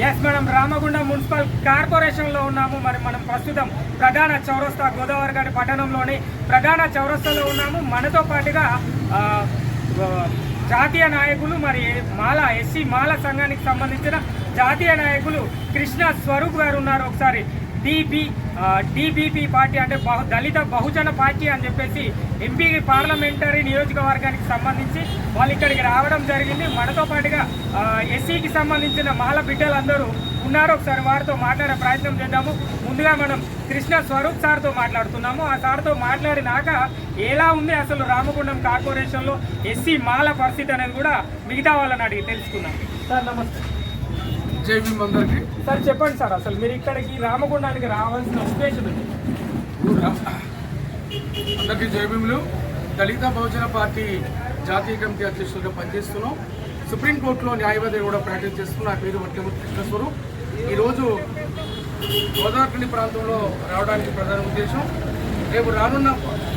Yes, మనం Ramagundam municipal కార్పొరేషన్లో ఉన్నాము. మరి మనం ప్రస్తుతం ప్రధాన చౌరస్తా గోదావరిగడ్డ పట్టణంలోని ప్రధాన చౌరస్తాలో ఉన్నాము. మనతో పాటుగా జాతీయ నాయకులు, మరి ఎస్సీ మాల సంఘానికి సంబంధించిన జాతీయ నాయకులు కృష్ణ స్వరూప్ గారు ఉన్నారు. ఒకసారి DBP పార్టీ అంటే దళిత బహుజన పార్టీ అని చెప్పేసి ఎంపీ పార్లమెంటరీ నియోజకవర్గానికి సంబంధించి వాళ్ళు ఇక్కడికి రావడం జరిగింది. మనతో పాటుగా ఎస్సీకి సంబంధించిన మాల బిడ్డలందరూ ఉన్నారు. ఒకసారి వారితో మాట్లాడే ప్రయత్నం చేద్దాము. ముందుగా మనం కృష్ణ స్వరూప్ సార్తో మాట్లాడుతున్నాము. ఆ సార్తో మాట్లాడినాక ఎలా ఉంది అసలు రామగుండం కార్పొరేషన్లో ఎస్సీ మాల పరిస్థితి అనేది కూడా మిగతా వాళ్ళని అడిగి తెలుసుకుందాం. సార్ నమస్తే. జై భీమ్ అందరికీ. సార్ చెప్పండి సార్, అసలు మీరు ఇక్కడికి రామగుండానికి రావాల్సిన ఉద్దేశం ఏంటి? అందరికీ జై భీములు. దళిత బహుజన పార్టీ జాతీయ కమిటీ అధ్యక్షులుగా పనిచేస్తున్నాం. సుప్రీంకోర్టులో న్యాయవాది కూడా ప్రాక్టీస్ చేస్తున్నాం. నా పేరు వట్లమూర్తి కృష్ణస్వరూప్. ఈరోజు గోదావరి ప్రాంతంలో రావడానికి ప్రధాన ఉద్దేశం, రేపు రానున్న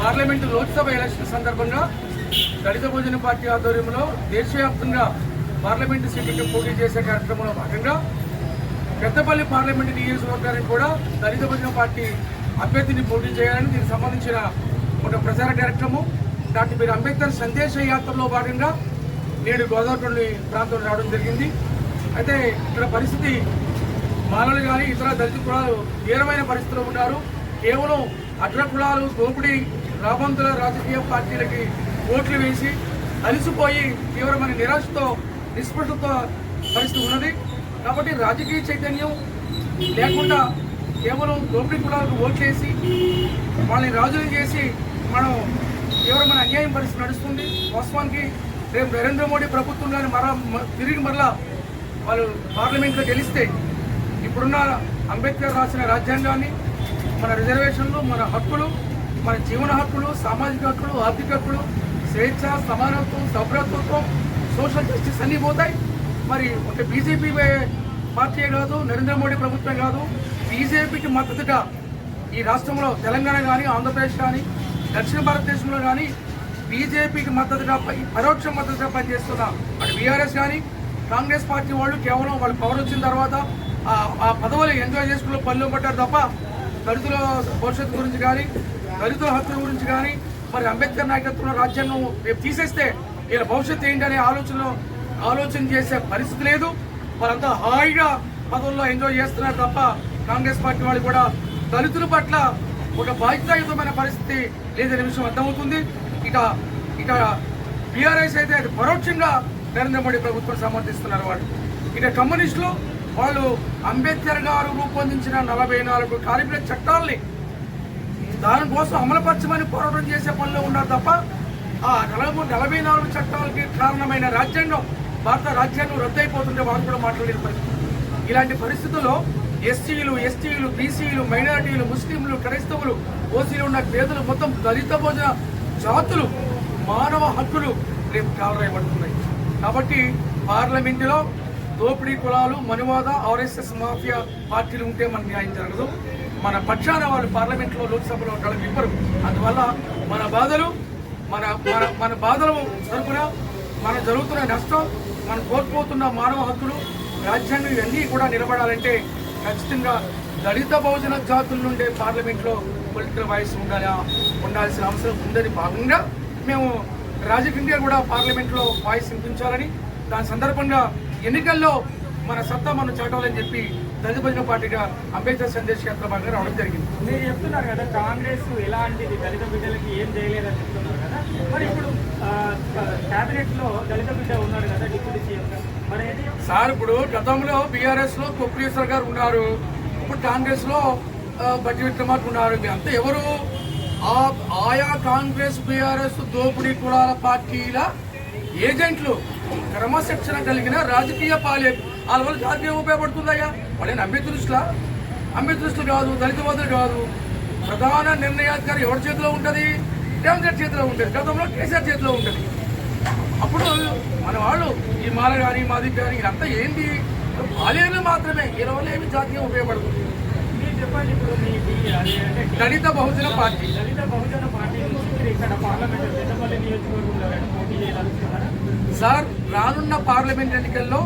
పార్లమెంటు లోక్సభ ఎలక్షన్ సందర్భంగా దళిత బహుజన పార్టీ ఆధ్వర్యంలో దేశవ్యాప్తంగా పార్లమెంటు సీట్లకు పోటీ చేసే కార్యక్రమంలో భాగంగా పెద్దపల్లి పార్లమెంటు నియోజకవర్గానికి కూడా దళిత బహుజన పార్టీ అభ్యర్థిని పోటీ చేయాలని దీనికి సంబంధించిన ఒక ప్రచార కార్యక్రమం డాక్టర్ బిఆర్ అంబేద్కర్ సందేశ యాత్రలో భాగంగా నేడు గోదావరి ప్రాంతం రావడం జరిగింది. అయితే ఇక్కడ పరిస్థితి మాలలు కానీ ఇతర దళిత కులాలు తీవ్రమైన పరిస్థితిలో ఉన్నారు. కేవలం అగ్ర కులాలు దోపిడీ రాబంతుల రాజకీయ పార్టీలకి ఓట్లు వేసి అలిసిపోయి తీవ్రమైన నిరాశతో నిస్పృహతో పరిస్థితి ఉన్నది. కాబట్టి రాజకీయ చైతన్యం లేకుండా కేవలం దోపిడీ కులాలకు ఓట్లేసి వాళ్ళని రాజులు చేసి మనం తీవ్రమైన అన్యాయం పరిస్థితి నడుస్తుంది. వాస్తవానికి రేపు నరేంద్ర మోడీ ప్రభుత్వం కానీ తిరిగి మరలా వాళ్ళు పార్లమెంట్లో గెలిస్తే ఇప్పుడున్న అంబేద్కర్ రాసిన రాజ్యాంగాన్ని, మన రిజర్వేషన్లు, మన హక్కులు, మన జీవన హక్కులు, సామాజిక హక్కులు, ఆర్థిక హక్కులు, స్వేచ్ఛ, సమానత్వం, సౌభ్రతత్వం, సోషల్ జస్టిస్ అన్నీ పోతాయి. మరి ఒక బీజేపీ పార్టీ కాదు, నరేంద్ర మోడీ ప్రభుత్వం కాదు, బీజేపీకి మద్దతుగా ఈ రాష్ట్రంలో తెలంగాణ కానీ, ఆంధ్రప్రదేశ్ కానీ, దక్షిణ భారతదేశంలో కానీ బీజేపీకి మద్దతుగా పరోక్ష మద్దతుగా పనిచేస్తున్న అటు బీఆర్ఎస్ కానీ కాంగ్రెస్ పార్టీ వాళ్ళు కేవలం వాళ్ళు పవర్ వచ్చిన తర్వాత ఆ పదవులు ఎంజాయ్ చేసుకున్న పనిలో పడ్డారు తప్ప దళితుల భవిష్యత్తు గురించి కానీ, దళితుల హక్కుల గురించి కానీ, మరి అంబేద్కర్ నాయకత్వంలో రాజ్యాంగం రేపు తీసేస్తే వీళ్ళ భవిష్యత్తు ఏంటనే ఆలోచన చేసే పరిస్థితి లేదు. వాళ్ళంతా హాయిగా పదవుల్లో ఎంజాయ్ చేస్తున్నారు తప్ప కాంగ్రెస్ పార్టీ వాళ్ళు కూడా దళితుల పట్ల ఒక బాధ్యతాయుతమైన పరిస్థితి లేదనే విషయం అర్థమవుతుంది. ఇక బీఆర్ఎస్ అయితే అది పరోక్షంగా నరేంద్ర మోడీ ప్రభుత్వం సమర్థిస్తున్నారు. ఇక కమ్యూనిస్టులు వాళ్ళు అంబేద్కర్ గారు రూపొందించిన 44 కార్మిక చట్టాలని దానికోసం అమలుపరచమని పోరాటం చేసే పనిలో ఉన్నారు తప్ప ఆ 44 చట్టాలకి కారణమైన రాజ్యాంగం, భారత రాజ్యాంగం రద్దయిపోతుంటే వాళ్ళు కూడా మాట్లాడలేని పరిస్థితి. ఇలాంటి పరిస్థితుల్లో ఎస్సీలు, ఎస్టీలు, బీసీలు, మైనారిటీలు, ముస్లింలు, క్రైస్తవులు, ఓసీలు ఉన్న పేదలు మొత్తం దళిత భోజన జాతులు మానవ హక్కులు రేపు కాలరాయబడుతున్నాయి. కాబట్టి పార్లమెంటులో దోపిడీ కులాలు, మనువాద, ఆర్ఎస్ఎస్ మాఫియా పార్టీలు ఉంటే మనకు న్యాయం జరగదు. మన పక్షాన వాళ్ళు పార్లమెంట్లో, లోక్సభలో ఇవ్వరు. అందువల్ల మన బాధలు తరపున మన జరుగుతున్న నష్టం, మనం కోల్పోతున్న మానవ హక్కులు, రాజ్యాంగం ఇవన్నీ కూడా నిలబడాలంటే ఖచ్చితంగా దళిత బహుజన జాతుల నుండే పార్లమెంట్లో పొలిటికల్ వాయిస్ ఉండాల్సిన అవసరం ఉందని భాగంగా మేము రాజకీయంగా కూడా పార్లమెంట్లో వాయిస్ వినిపించాలని, దాని సందర్భంగా ఎన్నికల్లో మన సత్తా మనం చాటాలని చెప్పి దళిత బహుజన పార్టీగా అంబేద్కర్ సందేశ్ యాత్ర భాగంగా రావడం జరిగింది. మీరు చెప్తున్నారు కదా కాంగ్రెస్ ఎలాంటిది దళిత బిడ్డలకి ఏం చేయలేదని చెప్తున్నారు కదా, మరి ఇప్పుడు క్యాబినెట్లో దళిత బిడ్డ ఉన్నారు కదా డిప్యూటీ సీఎం మరి సార్. ఇప్పుడు గతంలో బీఆర్ఎస్లో కొప్పులీశ్వర్ గారు ఉన్నారు, ఇప్పుడు కాంగ్రెస్లో బట్టి విక్రమార్క ఉన్నారు. అంతా ఎవరు? ఆయా కాంగ్రెస్, బీఆర్ఎస్ దోపిడీ కులాల పార్టీల ఏజెంట్లు, క్రమశిక్షణ కలిగిన రాజకీయ పాలకులు. వాళ్ళ వల్ల జాతీయం ఉపయోగపడుతుందయ్యా. వాళ్ళని అంబేద్కరిస్టులు కాదు, దళితవాదులు కాదు. ప్రధాన నిర్ణయాధికారి ఎవరి చేతిలో ఉంటుంది? రేవంత్ రెడ్డి చేతిలో ఉంటుంది. గతంలో కేసీఆర్ చేతిలో ఉంటుంది. అప్పుడు మన వాళ్ళు ఈ మాల కానీ, మాది కానీ ఇదంతా ఏంటి? పాలేరు మాత్రమే. వీళ్ళ వల్ల ఏమి జాతీయం ఉపయోగపడుతుంది? మీరు చెప్పండి. ఇప్పుడు దళిత బహుజన పార్టీ నుంచి ఇక్కడ పార్లమెంట్ పెద్దపల్లి నియోజకవర్గంలో పోటీ చేయాలనుకుంటున్నారా? సార్, రానున్న పార్లమెంట్ ఎన్నికల్లో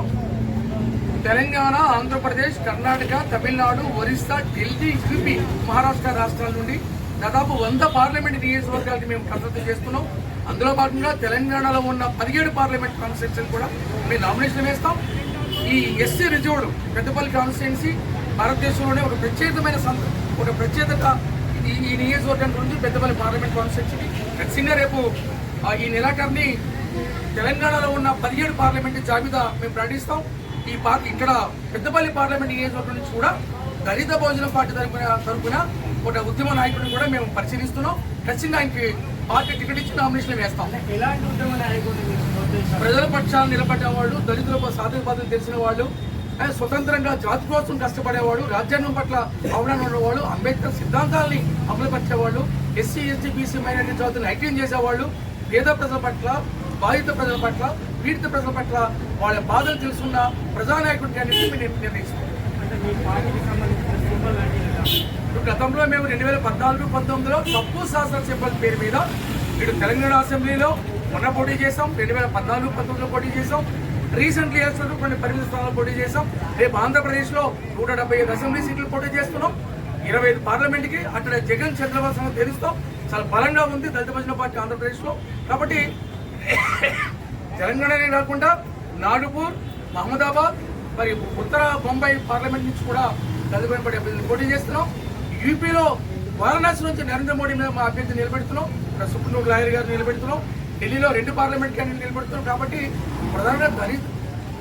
తెలంగాణ, ఆంధ్రప్రదేశ్, కర్ణాటక, తమిళనాడు, ఒరిస్సా, ఢిల్లీ, యూపీ, మహారాష్ట్ర రాష్ట్రాల నుండి దాదాపు 100 పార్లమెంట్ నియోజకవర్గాలకి మేము కసరత్తు చేస్తున్నాం. అందులో భాగంగా తెలంగాణలో ఉన్న 17 పార్లమెంట్ కాన్స్టిట్యూన్సీ కూడా మేము నామినేషన్ వేస్తాం. ఈ ఎస్సీ రిజర్వ్డ్ పెద్దపల్లి కాన్స్టిట్యున్సీ భారతదేశంలోనే ఒక ప్రత్యేకత ఈ నియోజకవర్గం నుంచి పెద్దపల్లి పార్లమెంట్ కాన్స్టిట్యున్సీకి ఖచ్చితంగా రేపు ఈ నెలాఖరుని తెలంగాణలో ఉన్న 17 పార్లమెంట్ జాబితా మేము ప్రకటిస్తాం. ఇక్కడ పెద్దపల్లి పార్లమెంట్ నియోజకవర్గం నుంచి కూడా దళిత బహుజన పార్టీ తరఫున ఒక ఉద్యమ నాయకుడిని కూడా మేము పరిశీలిస్తున్నాం. ఖచ్చితంగా ఆయనకి పార్టీ టికెట్ ఇచ్చి నామినేషన్ వేస్తాం. ఎలాంటి ఉద్యమ నాయకుడు? ప్రజల పక్షాలు నిలబడ్డ వాళ్ళు, దళితులకు సాధక బాధలు తెలిసిన వాళ్ళు, స్వతంత్రంగా జాతి కోసం కష్టపడేవాడు, రాజ్యాంగం పట్ల అవగాహన ఉన్నవాళ్ళు, అంబేద్కర్ సిద్ధాంతాలని అమలుపరిచేవాళ్ళు, ఎస్సీ, ఎస్టీ, బీసీ, మైనారిటీ జాతులను ఐక్యం చేసేవాళ్ళు, పేద ప్రజల పట్ల, బాధిత ప్రజల పట్ల, పీడిత ప్రజల పట్ల వాళ్ళ బాధలు తెలుసుకున్న ప్రజానాయకుడి క్యాండిడేట్ మేము నిర్ణయిస్తాం. గతంలో మేము 2014-19లో తప్పు శాసన సింబల్ పేరు మీద ఇటు తెలంగాణ అసెంబ్లీలో మొన్న పోటీ చేసాం, 2014-19లో పోటీ చేసాం, రీసెంట్లీ ఎలక్షన్లో కొన్ని పరిమిత స్థానాలు పోటీ చేసాం. రేపు ఆంధ్రప్రదేశ్లో 175 అసెంబ్లీ సీట్లు పోటీ చేస్తున్నాం. 25 పార్లమెంట్కి అక్కడ జగన్ చంద్రబాబు సంగతి తెలుస్తాం. చాలా బలంగా ఉంది దళిత బహుజన పార్టీ ఆంధ్రప్రదేశ్లో. కాబట్టి తెలంగాణనే కాకుండా నాగపూర్, మహమ్మదాబాద్, మరి ఉత్తర బొంబాయి పార్లమెంట్ నుంచి కూడా దళిత బహుజన పార్టీ అభ్యర్థులు పోటీ చేస్తున్నాం. యూపీలో వారణాసి నుంచి నరేంద్ర మోడీ మీద మా అభ్యర్థి నిలబెడుతున్నాం. ఇక్కడ సుప్రీంకోర్టు లాయర్ గారు నిలబెడుతున్నాం. ఢిల్లీలో 2 పార్లమెంట్ క్యాండిడేట్ నిలబెడుతున్నాం. కాబట్టి ప్రధానంగా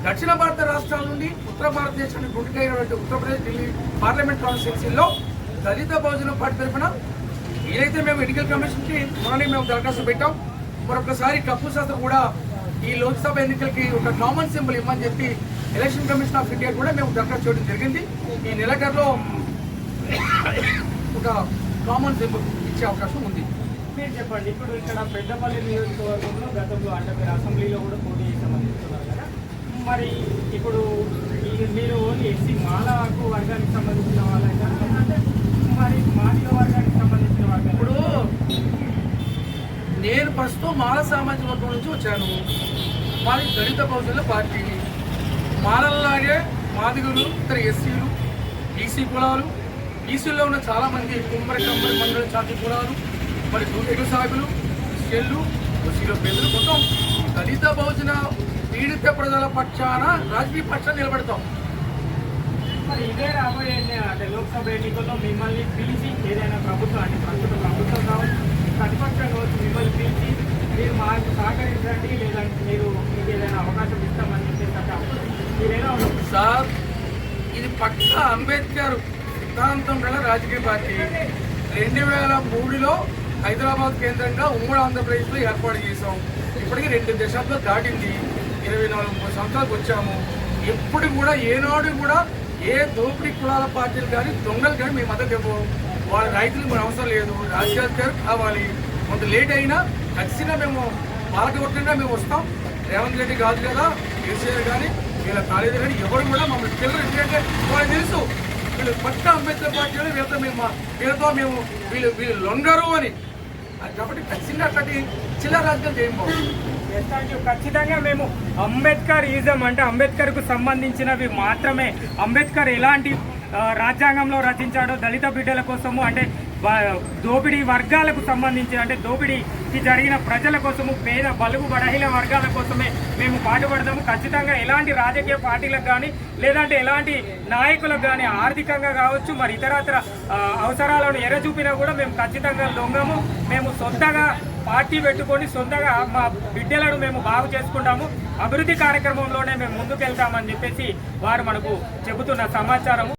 దక్షిణ భారత రాష్ట్రాల నుండి ఉత్తర భారతదేశానికి గుంటుకైనటువంటి ఉత్తరప్రదేశ్, ఢిల్లీ పార్లమెంట్ కాన్స్టిట్యున్సీల్లో దళిత బహుజన పార్టీ తరఫున ఏదైతే మేము ఎన్నికల కమిషన్కి మొన్ననే మేము దరఖాస్తు పెట్టాం. మరొకసారి కప్పు శాస్త్రం కూడా ఈ లోక్సభ ఎన్నికలకి ఒక కామన్ సింబల్ ఇవ్వమని చెప్పి ఎలక్షన్ కమిషన్ ఆఫ్ ఇండియా కూడా మేము దరఖాస్తు చేయడం జరిగింది. ఈ నెలాఖరులో ఒక కామన్ సింబల్ ఇచ్చే అవకాశం ఉంది. మీరు చెప్పండి, ఇప్పుడు ఇక్కడ పెద్దపల్లి నియోజకవర్గంలో గతంలో అంటే మీరు అసెంబ్లీలో కూడా పోటీ చేసామని చెప్తున్నారు కదా, మరి ఇప్పుడు మీరు ఓన్లీ ఎస్సీ మాలకు వర్గానికి సంబంధించిన వాళ్ళైతే అంటే మరి మాదిగ వర్గానికి సంబంధించిన వాళ్ళు? ఇప్పుడు నేను ప్రస్తుతం మాల సామాజిక వర్గం నుంచి వచ్చాను. మాది దళిత బహుజనుల పార్టీ. మాలల్లాగే మాదిగులు, ఇతర ఎస్సీలు, బీసీ కులాలు, బీసీలో ఉన్న చాలామంది కుమ్మరి కమ్మరి మండలి జాతి కులాలు, మరి దూకేడు సాగులు, క్రిస్టియన్లు, ముస్లింలు, పేదలు మొత్తం దళిత బహుజన పీడిత ప్రజల పక్షాన రాజకీయ పక్షాన్ని నిలబెడతాం. మరి ఇదే రాబోయే అంటే లోక్సభ ఎన్నికల్లో మిమ్మల్ని పిలిచి ఏదైనా ప్రభుత్వం అంటే ప్రస్తుత ప్రభుత్వం కావచ్చు, ప్రతిపక్షం కావచ్చు, మిమ్మల్ని పిలిచి మీరు మాకు సహకరించండి లేదంటే మీరు మీకు ఏదైనా అవకాశం ఇస్తామని చెప్పేసి మీరేనా సార్, ఇది పక్క అంబేద్కర్ సిద్ధాంతం గల రాజకీయ పార్టీ. 2003లో హైదరాబాద్ కేంద్రంగా ఉమ్మడి ఆంధ్రప్రదేశ్లో ఏర్పాటు చేశాం. ఇప్పటికీ 2 దశాబ్దాలు దాటింది. 24-30 సంవత్సరాలకు వచ్చాము. ఎప్పుడు కూడా ఏనాడు కూడా ఏ దోపిడీ కులాల పార్టీలు కానీ దొంగలు కానీ మేము మద్దతు ఇవ్వము. వాళ్ళ రైతులకు మన అవసరం లేదు, రాజ్యాధికారం కావాలి. కొంత లేట్ అయినా ఖచ్చితంగా మేము పాలకవర్గంగా మేము వస్తాం. రేవంత్ రెడ్డి కాదు కదా, కేసీఆర్ కానీ వీళ్ళ కాలేజీ కానీ ఎవరు కూడా మమ్మల్ని పిల్లలు, ఎందుకంటే వాళ్ళకి తెలుసు వీళ్ళు పక్క అంబేద్కర్ పార్టీ వీళ్ళతో మేము వీళ్ళు లొంగరు అని. కాబట్టి ఖచ్చితంగా అట్లాంటి చిల్లర రాజకీయాలు చేయకపోవచ్చు. ఖచ్చితంగా మేము అంబేద్కర్ ఈజం అంటే అంబేద్కర్కు సంబంధించినవి మాత్రమే. అంబేద్కర్ ఎలాంటి రాజ్యాంగంలో రచించాడో దళిత బిడ్డల కోసము అంటే దోపిడీ వర్గాలకు సంబంధించి అంటే దోపిడీకి జరిగిన ప్రజల కోసము, పేద బలుగు బలహీన వర్గాల కోసమే మేము పాటుపడదాము. ఖచ్చితంగా ఎలాంటి రాజకీయ పార్టీలకు కానీ లేదంటే ఎలాంటి నాయకులకు కానీ ఆర్థికంగా కావచ్చు మరి ఇతరత్ర అవసరాలను ఎరచూపినా కూడా మేము ఖచ్చితంగా లొంగము. మేము సొంతగా పార్టీ పెట్టుకొని సొంతగా మా బిడ్డలను మేము బాగు చేసుకుంటాము. అభివృద్ధి కార్యక్రమంలోనే మేము ముందుకెళ్తామని చెప్పేసి వారు మనకు చెబుతున్న సమాచారము.